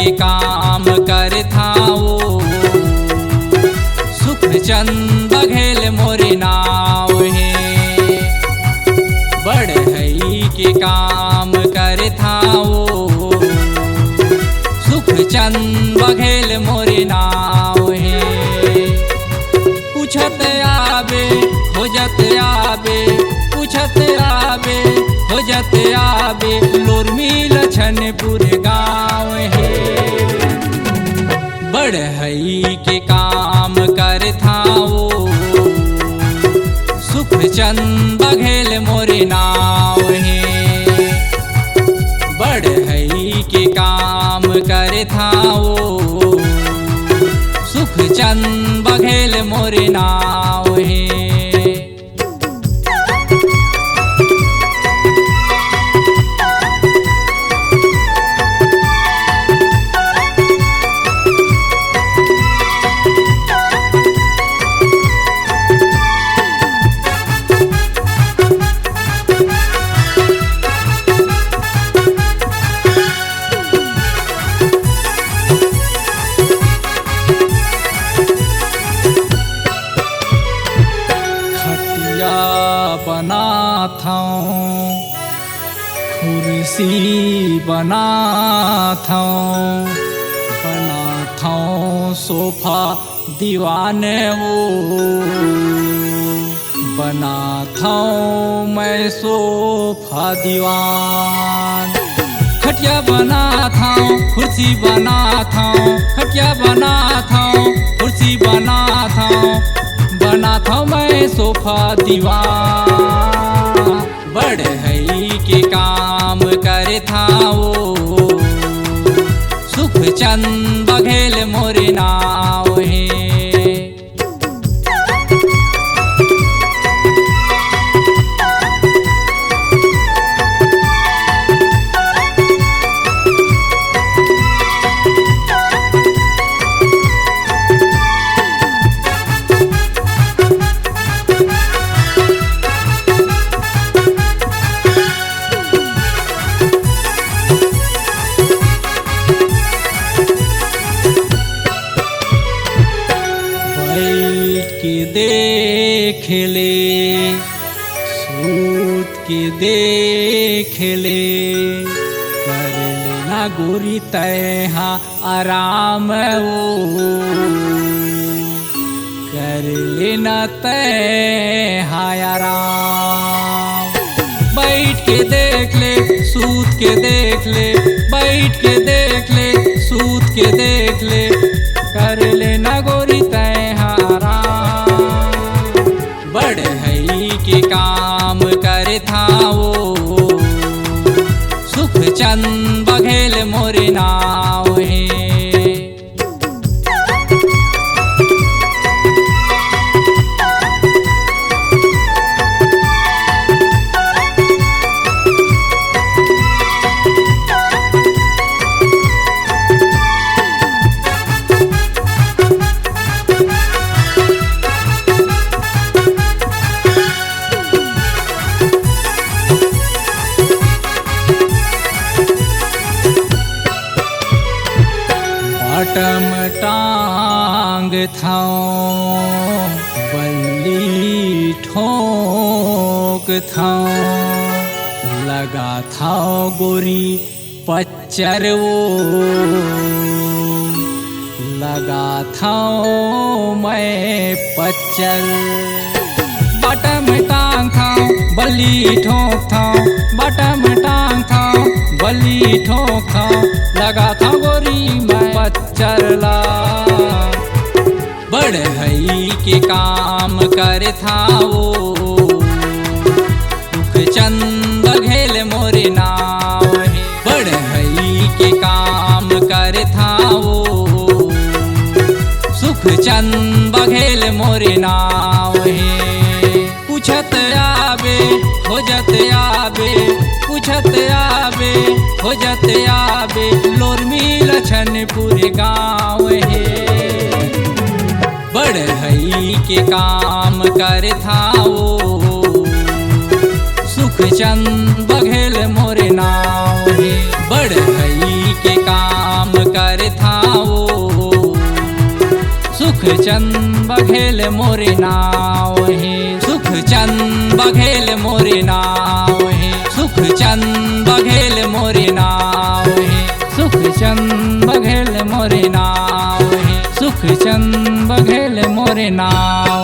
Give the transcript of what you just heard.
के काम कर था वो सुखचंद बघेल मोरे नाव है। बढ़ई के काम कर था वो सुखचंद बघेल मोरे नाव है। पूछत आबे खोजत आबे पूछत आबे खोजत आबे लोरमी लछनपुर गाँव है। बढ़ई के काम कर था वो सुखचंद बघेल मोरे नाव है। बढ़ई के काम कर था वो सुखचंद बघेल मोरे नाव है। बना था कुर्सी बना था सोफा दीवान वो बना था मैं सोफा दीवान। खटिया बना था कुर्सी बना था खटिया बना था कुर्सी बना था मैं सोफा दीवान। बढ़ई के काम कर था वो सुखचंद बघेल मोरे नाव है। के देख ले सूत के देख ले कर लेना गोरी तैहा आराम वो कर लेना तैहा आराम। बैठ के देख ले सूत के देख ले बैठ के देख ले सूत के देख ले कर लेना गोरी तैहा आराम। बढ़ई के काम कर था वो सुखचंद बघेल मोरे नाव है। बटम टांग था बल्ली ठोक था लगा था गोरी पच्चर वो लगा था मैं पच्चर। बटम टांग था बल्ली ठोक था बटम टांग था बल्ली ठोक था लगा था गोरी मैं पच्चरला। बढ़ई के काम कर था वो सुखचंद बघेल मोरे नाव है। बढ़ई के काम कर था वो सुखचंद बघेल मोरे नाव है। पूछत आबे खोजत आबे पूछत आबे खोजत आबे लोरमी लछनपुर गाँव है। बढ़ई के काम कर था वो सुखचंद बघेल मोरे नाव है। बढ़ई के काम कर चंद बघेल मोरे नाव हे, सुख चंद बघेल मोरे नाव हे, सुख चंद बघेल मोरे नाव हे, सुख चंद बघेल मोरे नाव हे, सुख चंद बघेल मोरे नाव।